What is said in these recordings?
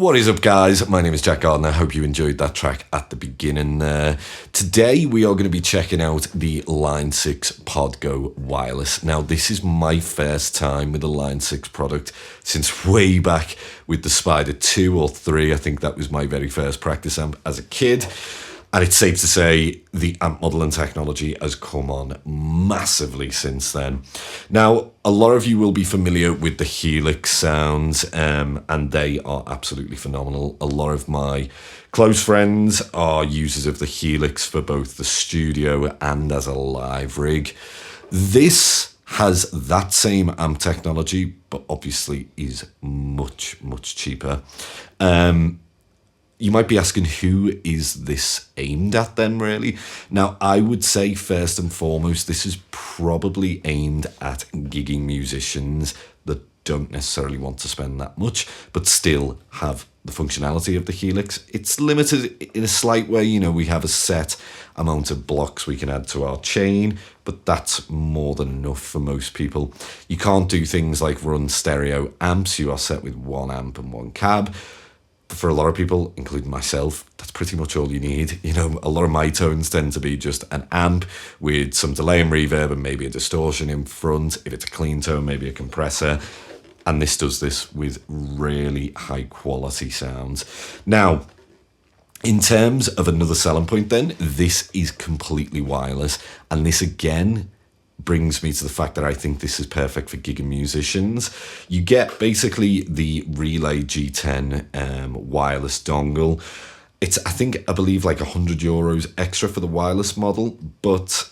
What is up, guys? My name is Jack Gardiner. Hope you enjoyed that track at the beginning there. Today we are going to be checking out the Line 6 Podgo Wireless. Now, this is my first time with a Line 6 product since way back with the Spider 2 or 3. I think that was my very first practice amp as a kid. And it's safe to say the amp model and technology has come on massively since then. Now, a lot of you will be familiar with the Helix sounds, and they are absolutely phenomenal. A lot of my close friends are users of the Helix for both the studio and as a live rig. This has that same amp technology, but obviously is much, much cheaper. You might be asking, who is this aimed at then, really? Now, I would say first and foremost, this is probably aimed at gigging musicians that don't necessarily want to spend that much, but still have the functionality of the Helix. It's limited in a slight way. You know, we have a set amount of blocks we can add to our chain, but that's more than enough for most people. You can't do things like run stereo amps. You are set with one amp and one cab. For a lot of people, including myself, that's pretty much all you need. You know, a lot of my tones tend to be just an amp with some delay and reverb and maybe a distortion in front. If it's a clean tone, maybe a compressor. And this does this with really high quality sounds. Now, in terms of another selling point then, this is completely wireless. And this again brings me to the fact that I think this is perfect for gigging musicians. You get basically the Relay G10 wireless dongle. It's, I believe like €100 extra for the wireless model, but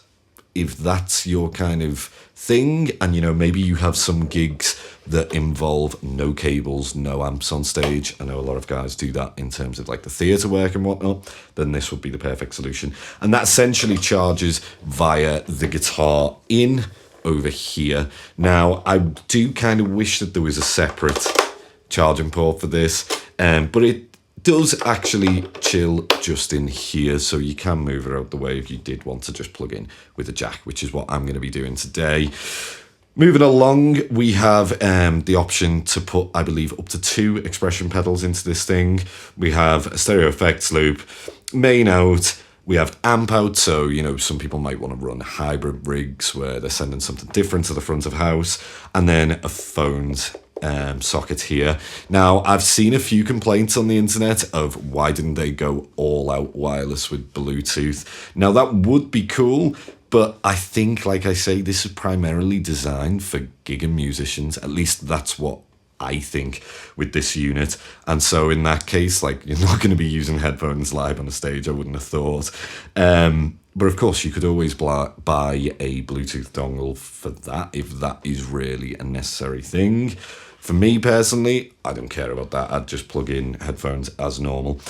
if that's your kind of thing, and you know, maybe you have some gigs that involve no cables, no amps on stage, I know a lot of guys do that in terms of like the theatre work and whatnot, then this would be the perfect solution. And that essentially charges via the guitar in over here. Now, I do kind of wish that there was a separate charging port for this, but it does actually chill just in here, so you can move it out the way if you did want to just plug in with a jack, which is what I'm going to be doing today. Moving along, we have the option to put, I believe, up to 2 expression pedals into this thing. We have a stereo effects loop, main out, we have amp out, so, you know, some people might want to run hybrid rigs where they're sending something different to the front of house, and then a phones socket here. Now, I've seen a few complaints on the internet of why didn't they go all out wireless with Bluetooth. Now, that would be cool, but I think, like I say, this is primarily designed for gigging musicians. At least that's what I think with this unit. And so in that case, like, you're not going to be using headphones live on a stage, I wouldn't have thought. But of course, you could always buy a Bluetooth dongle for that if that is really a necessary thing. For me personally, I don't care about that. I'd just plug in headphones as normal.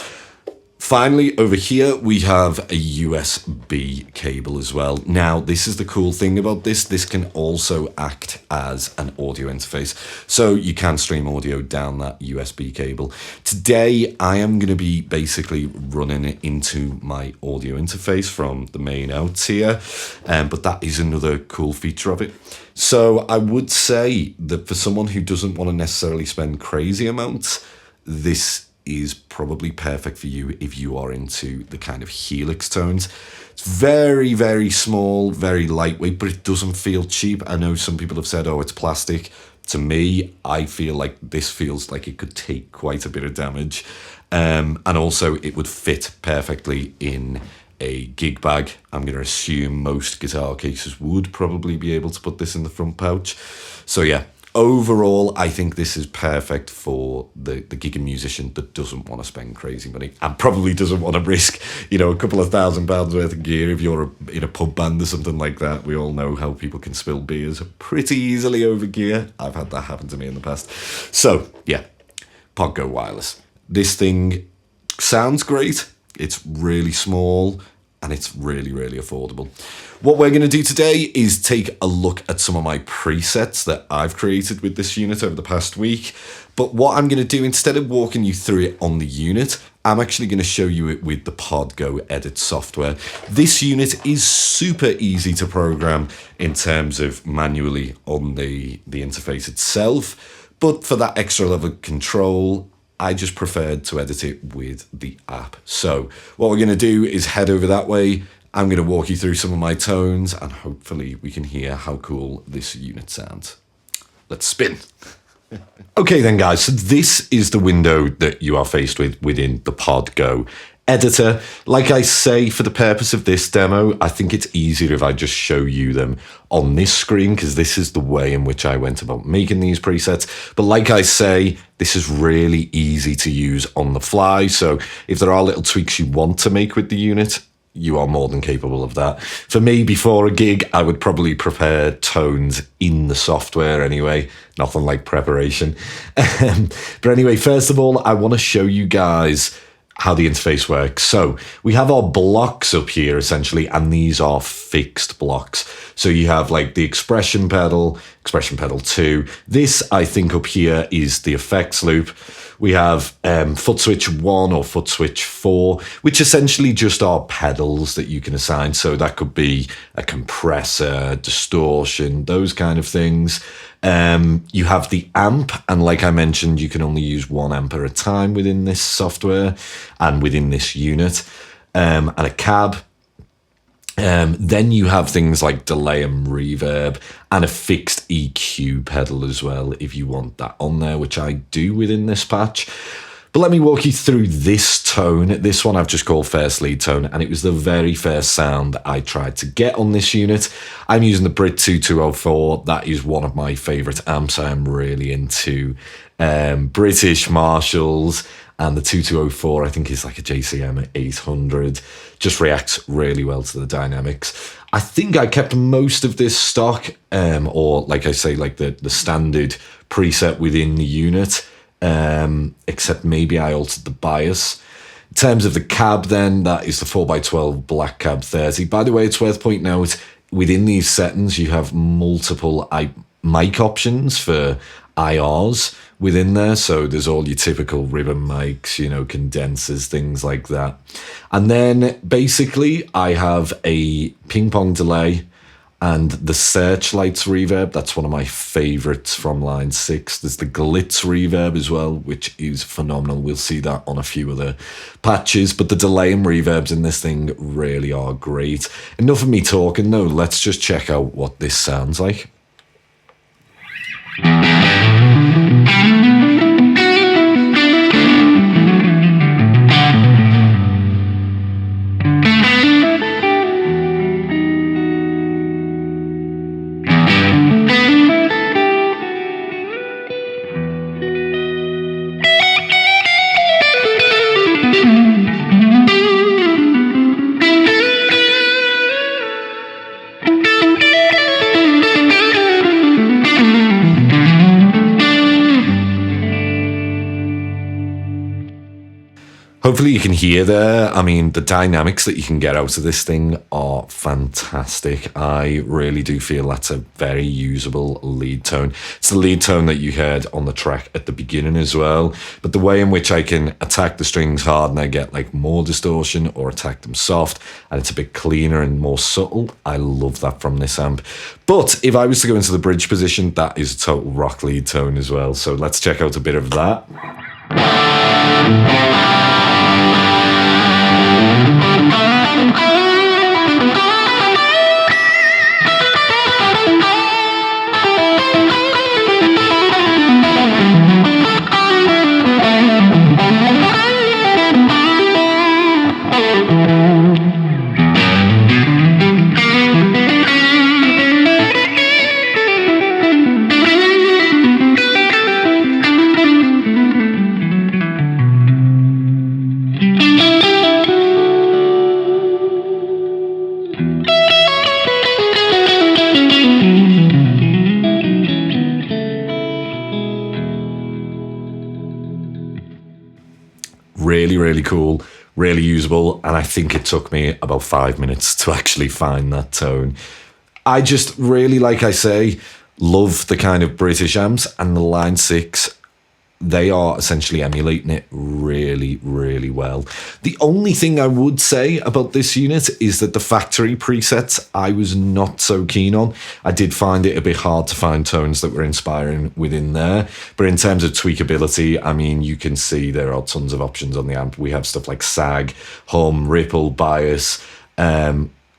Finally, over here, we have a USB cable as well. Now, this is the cool thing about this. This can also act as an audio interface. So you can stream audio down that USB cable. Today, I am going to be basically running it into my audio interface from the main outs here. But that is another cool feature of it. So I would say that for someone who doesn't want to necessarily spend crazy amounts, this is probably perfect for you if you are into the kind of Helix tones. It's very, very small, very lightweight, but it doesn't feel cheap. I know some people have said, oh, it's plastic. To me, I feel like this feels like it could take quite a bit of damage. And also it would fit perfectly in a gig bag. I'm going to assume most guitar cases would probably be able to put this in the front pouch. So yeah, overall, I think this is perfect for the gigging musician that doesn't want to spend crazy money and probably doesn't want to risk, you know, a couple of £1,000 worth of gear if you're in a pub band or something like that. We all know how people can spill beers pretty easily over gear. I've had that happen to me in the past. So yeah, Podgo Wireless. This thing sounds great. It's really small and it's really, really affordable. What we're going to do today is take a look at some of my presets that I've created with this unit over the past week. But what I'm going to do, instead of walking you through it on the unit, I'm actually going to show you it with the Podgo Edit software. This unit is super easy to program in terms of manually on the interface itself. But for that extra level of control, I just preferred to edit it with the app. So what we're going to do is head over that way. I'm going to walk you through some of my tones, and hopefully we can hear how cool this unit sounds. Let's spin. Okay then guys, so this is the window that you are faced with within the Pod Go editor. Like I say, for the purpose of this demo, I think it's easier if I just show you them on this screen, because this is the way in which I went about making these presets. But like I say, this is really easy to use on the fly. So if there are little tweaks you want to make with the unit, you are more than capable of that. For me, before a gig, I would probably prepare tones in the software anyway. Nothing like preparation. But anyway, first of all, I want to show you guys how the interface works. So we have our blocks up here essentially, and these are fixed blocks. So you have like the expression pedal 2. This, I think, up here is the effects loop. We have foot switch 1 or foot switch 4, which essentially just are pedals that you can assign. So that could be a compressor, distortion, those kind of things. You have the amp, and like I mentioned, you can only use 1 amp at a time within this software and within this unit, and a cab. Then you have things like delay and reverb, and a fixed EQ pedal as well, if you want that on there, which I do within this patch. But let me walk you through this tone. This one I've just called first lead tone, and it was the very first sound that I tried to get on this unit. I'm using the Brit 2204. That is one of my favorite amps. I am really into British Marshalls, and the 2204, I think, is like a JCM 800. Just reacts really well to the dynamics. I think I kept most of this stock, or like I say, like the standard preset within the unit, except maybe I altered the bias. In terms of the cab then, that is the 4x12 Black Cab 30. By the way, it's worth pointing out, within these settings, you have multiple mic options for IRs within there. So there's all your typical ribbon mics, you know, condensers, things like that. And then basically I have a ping pong delay and the Searchlights reverb. That's one of my favorites from line 6. There's the Glitz reverb as well, which is phenomenal. We'll see that on a few other patches, but the delay and reverbs in this thing really are great. Enough of me talking though, let's just check out what this sounds like. Hopefully you can hear there. I mean, the dynamics that you can get out of this thing are fantastic. I really do feel that's a very usable lead tone. It's the lead tone that you heard on the track at the beginning as well. But the way in which I can attack the strings hard and I get like more distortion, or attack them soft and it's a bit cleaner and more subtle, I love that from this amp. But if I was to go into the bridge position, that is a total rock lead tone as well. So let's check out a bit of that. Really cool, really usable, and I think it took me about 5 minutes to actually find that tone. I just really, like I say, love the kind of British amps, and the Line 6 they are essentially emulating it really, really well. The only thing I would say about this unit is that the factory presets I was not so keen on. I did find it a bit hard to find tones that were inspiring within there. But in terms of tweakability, I mean, you can see there are tons of options on the amp. We have stuff like sag, hum, ripple, bias,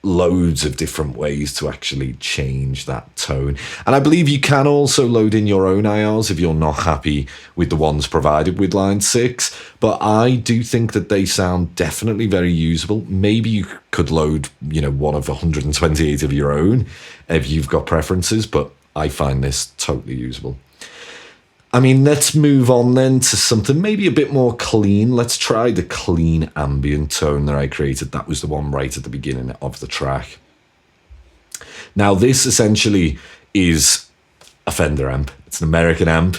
loads of different ways to actually change that tone. And I believe you can also load in your own IRs if you're not happy with the ones provided with line 6. But I do think that they sound definitely very usable. Maybe you could load, one of 128 of your own if you've got preferences, but I find this totally usable. I mean, let's move on then to something maybe a bit more clean. Let's try the clean ambient tone that I created. That was the one right at the beginning of the track. Now, this essentially is a Fender amp. It's an American amp,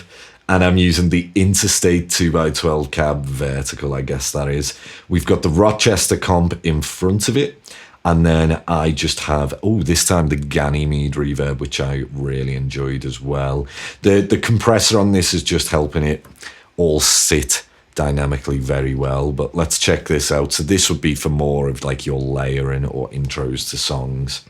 and I'm using the Interstate 2x12 cab vertical, I guess that is. We've got the Rochester comp in front of it. And then I just have, this time the Ganymede reverb, which I really enjoyed as well. The compressor on this is just helping it all sit dynamically very well. But let's check this out. So this would be for more of like your layering or intros to songs.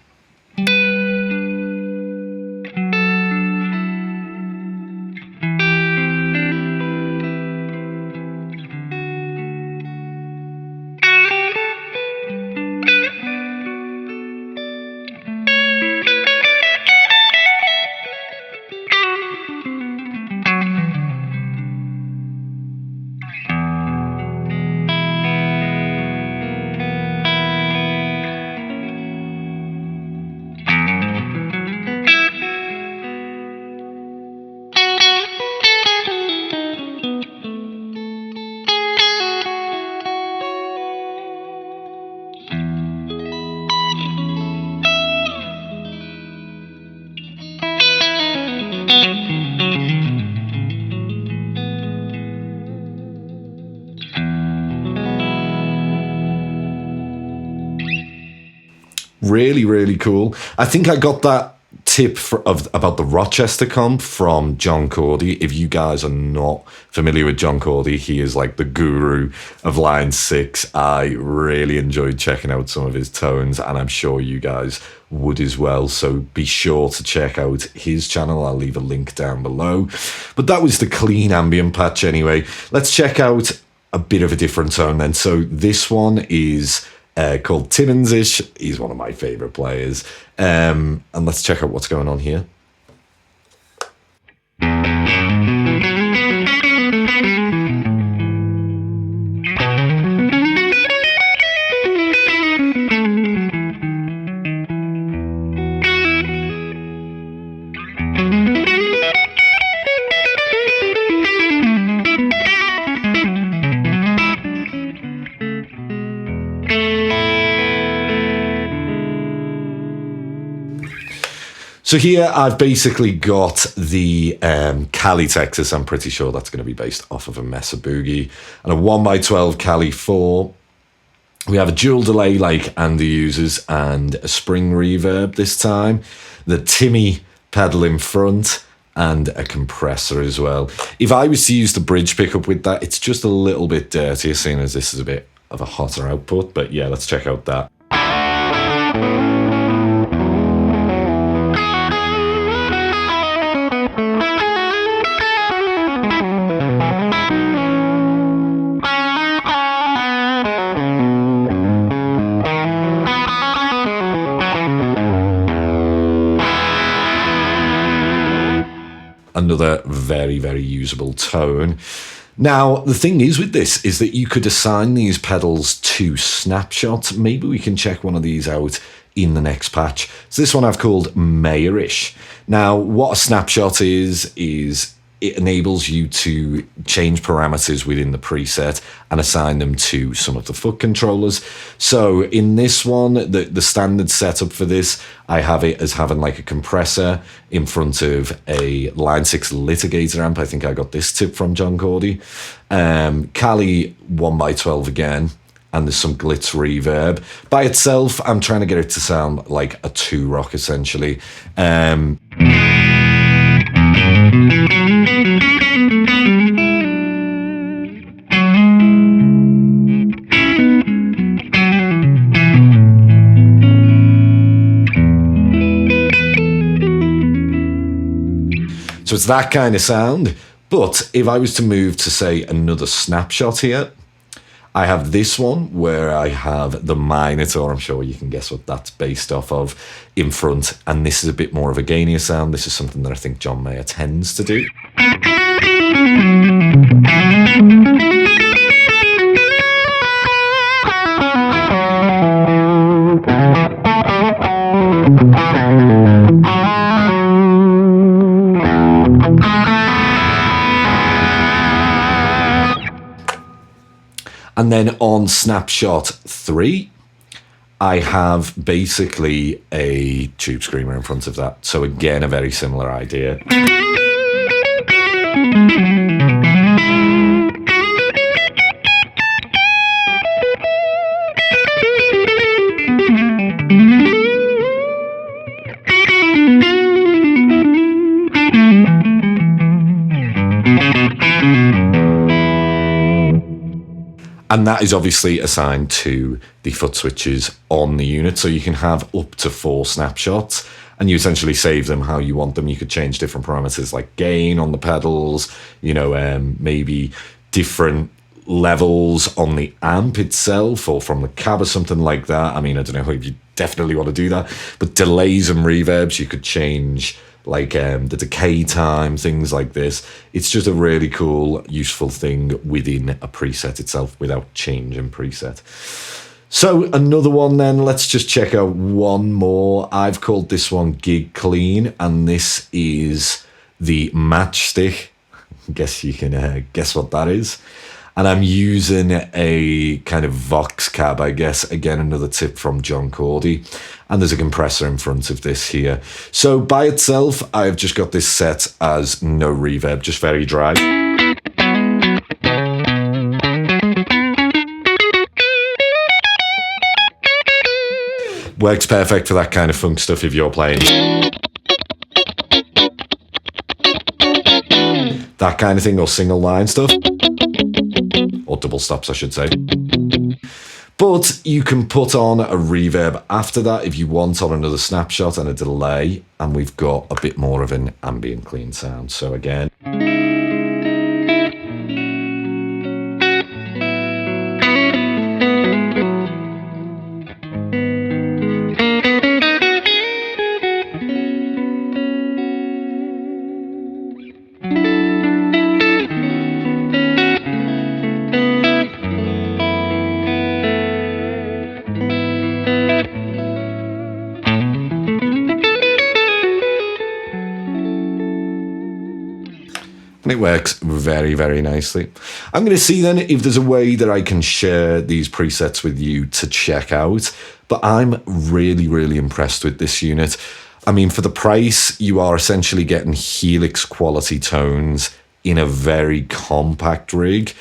Really, really cool. I think I got that tip about the Rochester comp from John Cordy. If you guys are not familiar with John Cordy, he is like the guru of Line 6. I really enjoyed checking out some of his tones, and I'm sure you guys would as well. So be sure to check out his channel. I'll leave a link down below. But that was the clean ambient patch anyway. Let's check out a bit of a different tone then. So this one is called Timmins-ish. He's one of my favorite players. And let's check out what's going on here. So here I've basically got the Cali, Texas. I'm pretty sure that's going to be based off of a Mesa Boogie. And a 1x12 Cali 4. We have a dual delay like Andy uses and a spring reverb this time. The Timmy pedal in front and a compressor as well. If I was to use the bridge pickup with that, it's just a little bit dirtier, seeing as this is a bit of a hotter output. But yeah, let's check out that. Another very, very usable tone. Now, the thing is with this is that you could assign these pedals to snapshots. Maybe we can check one of these out in the next patch. So this one I've called Mayorish. Now, what a snapshot is it enables you to change parameters within the preset and assign them to some of the foot controllers. So in this one, the standard setup for this, I have it as having like a compressor in front of a Line 6 litigator amp. I think I got this tip from John Cordy. Cali 1x12 again, and there's some glitz reverb. By itself, I'm trying to get it to sound like a 2-rock essentially. So it's that kind of sound. But if I was to move to, say, another snapshot here, I have this one where I have the Minotaur. I'm sure you can guess what that's based off of in front. And this is a bit more of a gainier sound. This is something that I think John Mayer tends to do. And then on snapshot 3, I have basically a tube screamer in front of that. So again, a very similar idea. And that is obviously assigned to the foot switches on the unit. So you can have up to 4 snapshots and you essentially save them how you want them. You could change different parameters like gain on the pedals, you know, maybe different levels on the amp itself or from the cab or something like that. I mean, I don't know if you definitely want to do that, but delays and reverbs, you could change like the decay time, things like this. It's just a really cool, useful thing within a preset itself without changing preset. So another one then, let's just check out one more. I've called this one Gig Clean, and this is the Matchstick. I guess you can guess what that is. And I'm using a kind of Vox cab, I guess. Again, another tip from John Cordy. And there's a compressor in front of this here. So by itself, I've just got this set as no reverb, just very dry. Works perfect for that kind of funk stuff if you're playing. That kind of thing, or single line stuff. Or double stops, I should say. But you can put on a reverb after that if you want on another snapshot and a delay. And we've got a bit more of an ambient clean sound. So again. And it works very, very nicely. I'm going to see then if there's a way that I can share these presets with you to check out. But I'm really, really impressed with this unit. I mean, for the price, you are essentially getting Helix quality tones in a very compact rig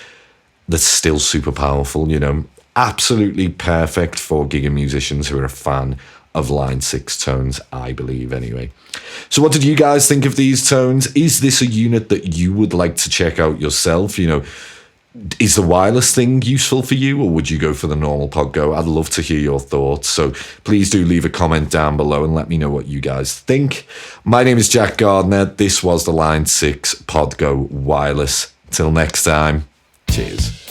that's still super powerful, you know. Absolutely perfect for gigging musicians who are a fan of line 6 tones, I believe, anyway. So what did you guys think of these tones? Is this a unit that you would like to check out yourself? You know, is the wireless thing useful for you, or would you go for the normal Podgo? I'd love to hear your thoughts. So please do leave a comment down below and let me know what you guys think. My name is Jack Gardiner. This was the Line 6 Podgo Wireless. Till next time, cheers.